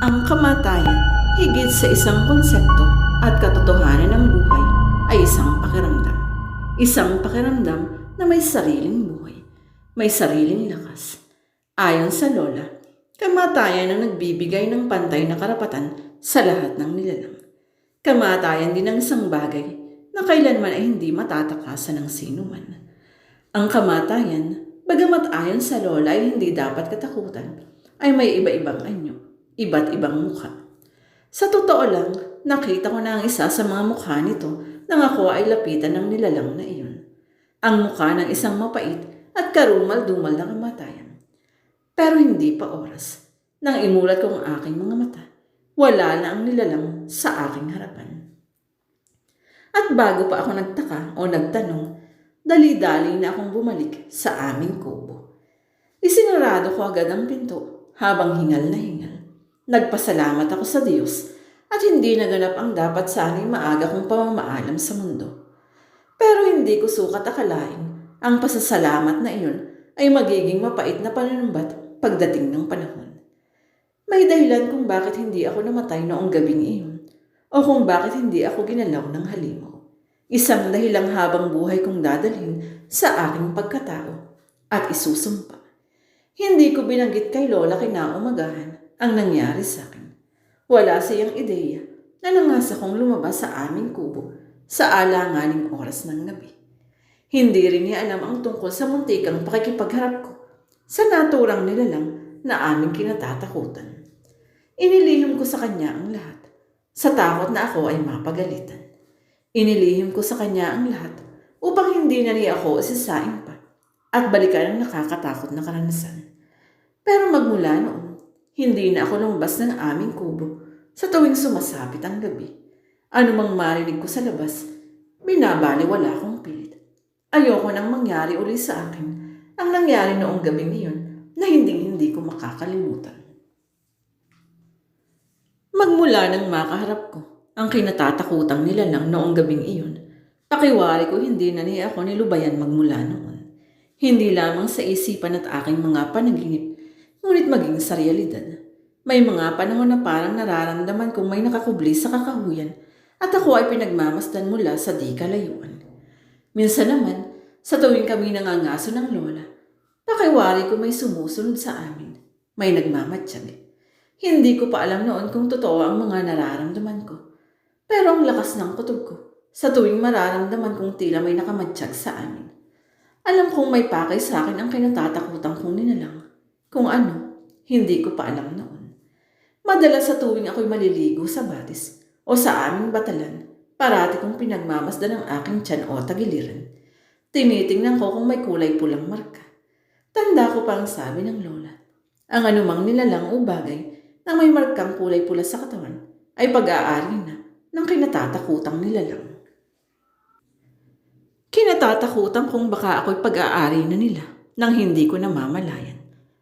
Ang kamatayan, higit sa isang konsepto at katotohanan ng buhay, ay isang pakiramdam. Isang pakiramdam na may sariling buhay, may sariling lakas. Ayon sa Lola, kamatayan ang nagbibigay ng pantay na karapatan sa lahat ng nilalang. Kamatayan din ang isang bagay na kailanman ay hindi matatakasan ng sinuman. Ang kamatayan, bagamat ayon sa Lola ay hindi dapat katakutan, ay may iba-ibang anyo, iba't ibang mukha. Sa totoo lang, nakita ko na ang isa sa mga mukha nito nang ako ay lapitan ng nilalang na iyon. Ang mukha ng isang mapait at karumal-dumal na kamatayan. Pero hindi pa oras. Nang imulat ko ang aking mga mata, wala na ang nilalang sa aking harapan. At bago pa ako nagtaka o nagtanong, dali-dali na akong bumalik sa aming kubo. Isinarado ko agad ang pinto habang hingal na hingal. Nagpasalamat ako sa Diyos at hindi naganap ang dapat sana'y maaga kong pamamaalam sa mundo. Pero hindi ko sukat akalain ang pasasalamat na iyon ay magiging mapait na pananumbat pagdating ng panahon. May dahilan kung bakit hindi ako namatay noong gabing iyon o kung bakit hindi ako ginalaw ng halimaw. Isang dahilang habang buhay kong dadalhin sa aking pagkatao at isusumpa. Hindi ko binanggit kay Lola kinaumagahan ang nangyari sa akin. Wala siyang ideya na nangasa kong lumabas sa aming kubo sa alanganing oras ng gabi. Hindi rin niya alam ang tungkol sa muntikang pakikipagharap ko sa naturang nilalang na aming kinatatakutan. Inilihim ko sa kanya ang lahat, sa takot na ako ay mapagalitan. Inilihim ko sa kanya ang lahat upang hindi na niya ako isisain pa at balikan ang nakakatakot na karanasan. Pero magmula noon, hindi na ako lumabas ng aming kubo sa tuwing sumasapit ang gabi. Ano mang marinig ko sa labas, binabaliwala akong pilit. Ayoko nang mangyari uli sa akin ang nangyari noong gabi niyon na hindi ko makakalimutan. Magmula nang makaharap ko ang kinatatakutang nilalang noong gabing iyon, pakiwari ko hindi na niya ako nilubayan magmula noon. Hindi lamang sa isipan at aking mga panaginip, ngunit maging sa realidad. May mga panahon na parang nararamdaman kong may nakakubli sa kakahuyan at ako ay pinagmamasdan mula sa di kalayuan. Minsan naman, sa tuwing kami nangangaso ng Lola, pakiwari ko may sumusunod sa amin. May nagmamatsyag. Hindi ko pa alam noon kung totoo ang mga nararamdaman ko. Pero ang lakas ng kutob ko sa tuwing mararamdaman kong tila may nakamatsyag sa amin. Alam kong may pakay sa akin ang kinatatakutan kong nilalang. Kung ano, hindi ko pa alam noon. Madalas sa tuwing ako'y maliligo sa batis o sa aming batalan, parati kong pinagmamasdan ang aking tiyan o tagiliran. Tinitingnan ko kung may kulay pulang marka. Tanda ko pa ang sabi ng Lola. Ang anumang nilalang o bagay na may markang kulay pula sa katawan ay pag-aari na ng kinatatakutang nilalang. Kinatatakutan kung baka ako'y pag-aari na nila nang hindi ko namamalayan.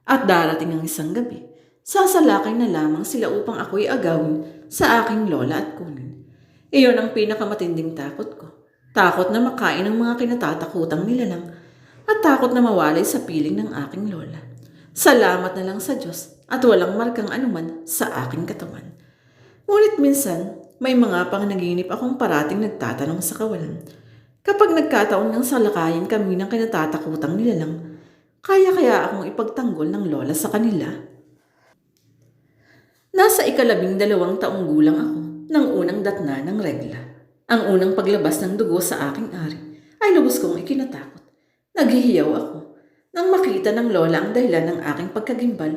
At darating ang isang gabi, sasalakay na lamang sila upang ako'y agawin sa aking lola at kunin. Iyon ang pinakamatinding takot ko. Takot na makain ng mga kinatatakutang nilalang at takot na mawalay sa piling ng aking lola. Salamat na lang sa Diyos at walang markang anuman sa aking katawan. Ngunit minsan, may mga panganaginip akong parating nagtatanong sa kawalan. Kapag nagkataon ng salakayin kami ng kinatatakutang nilalang, kaya akong ipagtanggol ng Lola sa kanila. Nasa 12 taong gulang ako nang unang datna ng regla. Ang unang paglabas ng dugo sa aking ari ay lubos kong ikinatakot. Naghihiyaw ako nang makita ng Lola ang dahilan ng aking pagkagimbal.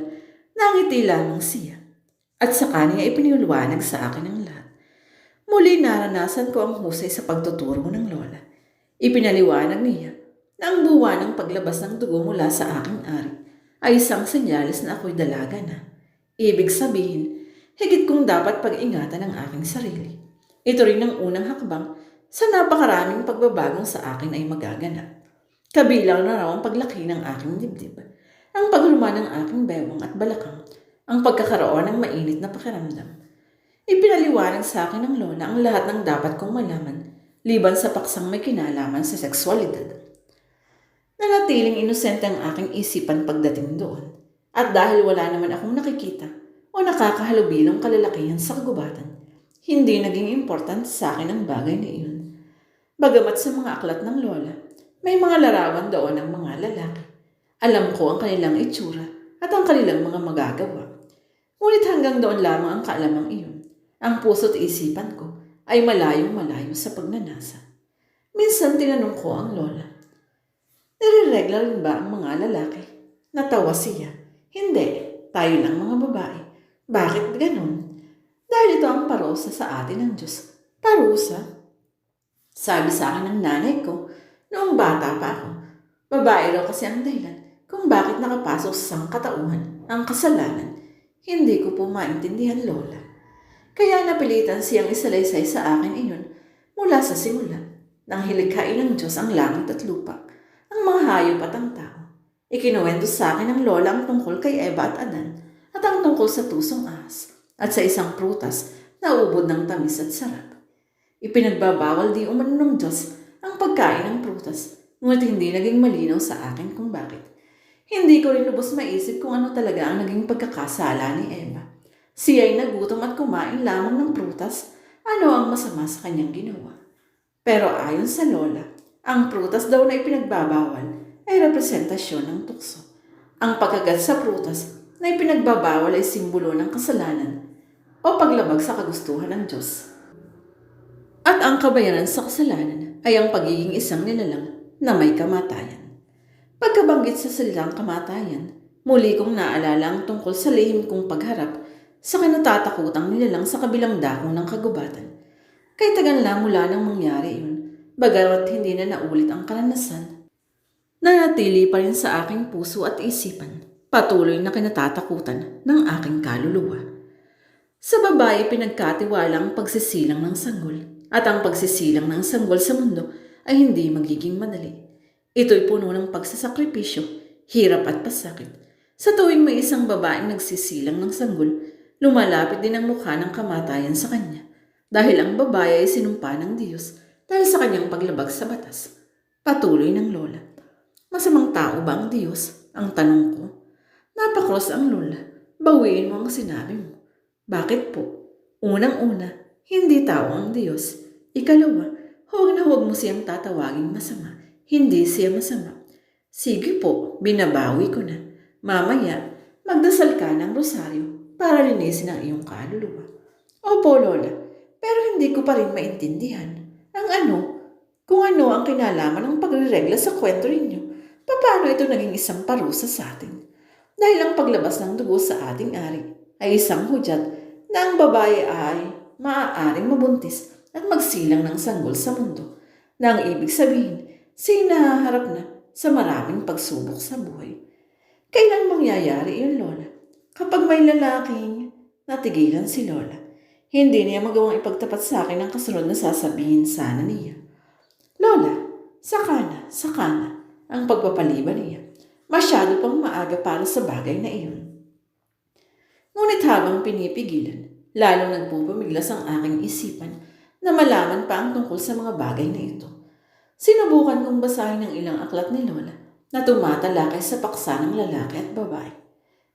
Nangiti lamang siya at sa kanya ipiniliwanag sa akin ang lahat. Muli naranasan ko ang husay sa pagtuturo ng Lola. Ipinaliwanag niya na ang buwan ng paglabas ng dugo mula sa aking ari ay isang senyales na ako'y dalaga na. Ibig sabihin, higit kong dapat pag-ingatan ang aking sarili. Ito rin ang unang hakbang sa napakaraming pagbabagong sa akin ay magaganap. Kabilang na raw ang paglaki ng aking dibdib, ang pagluma ng aking bewang at balakang, ang pagkakaroon ng mainit na pakiramdam. Ipinaliwanag sa akin ng Lola ang lahat ng dapat kong malaman, liban sa paksang may kinalaman sa sexualidad. Nanatiling inosente ang aking isipan pagdating doon. At dahil wala naman akong nakikita o nakakahalubilong kalalakihan sa kagubatan, hindi naging importante sa akin ang bagay na iyon. Bagamat sa mga aklat ng lola, may mga larawan doon ng mga lalaki. Alam ko ang kanilang itsura at ang kanilang mga magagawa. Ngunit hanggang doon lamang ang kaalamang iyon. Ang puso't isipan ko ay malayong-malayo sa pagnanasa. Minsan tinanong ko ang lola, "Nire-regla rin ba ang mga lalaki?" Natawa siya. "Hindi, tayo lang mga babae." "Bakit ganon?" "Dahil ito ang parusa sa atin ng Diyos." "Parusa?" Sabi sa akin ng nanay ko noong bata pa ako. Babae raw kasi ang dahilan kung bakit nakapasok sa sangkatauhan ang kasalanan. Hindi ko po maintindihan, lola. Kaya napilitan siyang isalaysay sa akin iyon mula sa simula. Nang hilikhain ng Diyos ang langit at lupa, ang mga hayop at ang tao. Ikinuwento sa akin ng lola ang tungkol kay Eva at Adan at ang tungkol sa tusong ahas at sa isang prutas na ubod ng tamis at sarap. Ipinagbabawal di umano ng Diyos ang pagkain ng prutas, ngunit hindi naging malinaw sa akin kung bakit. Hindi ko rin lubos maisip kung ano talaga ang naging pagkakasala ni Eva. Siya ay nagutom at kumain lamang ng prutas. Ano ang masama sa kanyang ginawa? Pero ayon sa lola, ang prutas daw na ipinagbabawal ay representasyon ng tukso. Ang pagkagat sa prutas na ipinagbabawal ay simbolo ng kasalanan o paglabag sa kagustuhan ng Diyos. At ang kabayaran sa kasalanan ay ang pagiging isang nilalang na may kamatayan. Pagkabanggit sa salitang kamatayan, muli kong naalala ang tungkol sa lihim kong pagharap sa kinatatakutang nilalang sa kabilang dako ng kagubatan. Kay tagal na mula nang mangyari iyon, bagamat hindi na naulit ang karanasan, nanatili pa rin sa aking puso at isipan, patuloy na kinatatakutan ng aking kaluluwa. Sa babae pinagkatiwala ang pagsisilang ng sanggol, at ang pagsisilang ng sanggol sa mundo ay hindi magiging madali. Ito'y puno ng pagsasakripisyo, hirap at pasakit. Sa tuwing may isang babaeng nagsisilang ng sanggol, lumalapit din ang mukha ng kamatayan sa kanya dahil ang babae ay sinumpa ng Diyos dahil sa kanyang paglabag sa batas. Patuloy ng lola. Masamang tao ba ang Diyos? Ang tanong ko. Napakros ang lola. Bawiin mo ang sinabi mo. Bakit po? Unang-una, hindi tao ang Diyos. Ikalawa, huwag na huwag mo siyang tatawaging masama. Hindi siya masama. Sige po, binabawi ko na. Mamaya, magdasal ka ng rosaryo para linisin ang iyong kaluluwa. Opo, lola. Pero hindi ko pa rin maintindihan. Kung ano ang kinalaman ng pagre-regla sa kwento ninyo, paano ito naging isang parusa sa atin? Dahil ang paglabas ng dugo sa ating ari ay isang hudyat na ang babae ay maaaring mabuntis at magsilang ng sanggol sa mundo, na ang ibig sabihin, sinaharap na sa maraming pagsubok sa buhay. Kailan mangyayari yun, lola? Kapag may lalaking natigilan si lola, hindi niya magawang ipagtapat sa akin ang kasunod na sasabihin sana niya. Lola, saka na ang pagpapaliban niya. Masyado pang maaga para sa bagay na iyon. Ngunit habang pinipigilan, lalo nagpupumiglas ang aking isipan na malaman pa ang tungkol sa mga bagay na ito. Sinubukan kong basahin ang ilang aklat ni lola na tumatalakay sa paksa ng lalaki at babae.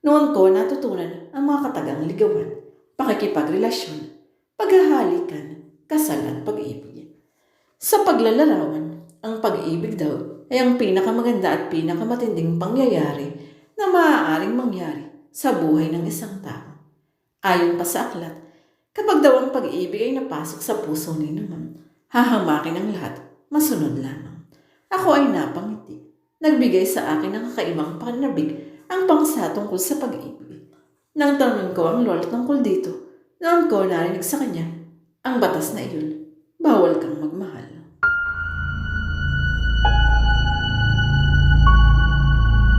Noon ko natutunan ang mga katagang ligawan, pakikipagrelasyon, paghahalikan, kasal at pag-ibig. Sa paglalarawan, ang pag-ibig daw ay ang pinakamaganda at pinakamatinding pangyayari na maaaring mangyari sa buhay ng isang tao. Ayon pa sa aklat, kapag daw ang pag-ibig ay napasok sa puso ni naman, hahamakin ang lahat, masunod lamang. Ako ay napangiti. Nagbigay sa akin ng kakaibang pananabik ang pangsa tungkol sa pag-ibig. Nang tanungin ko ang lola tungkol dito, noon ko narinig sa kanya, ang batas na iyon, bawal kang magmahal.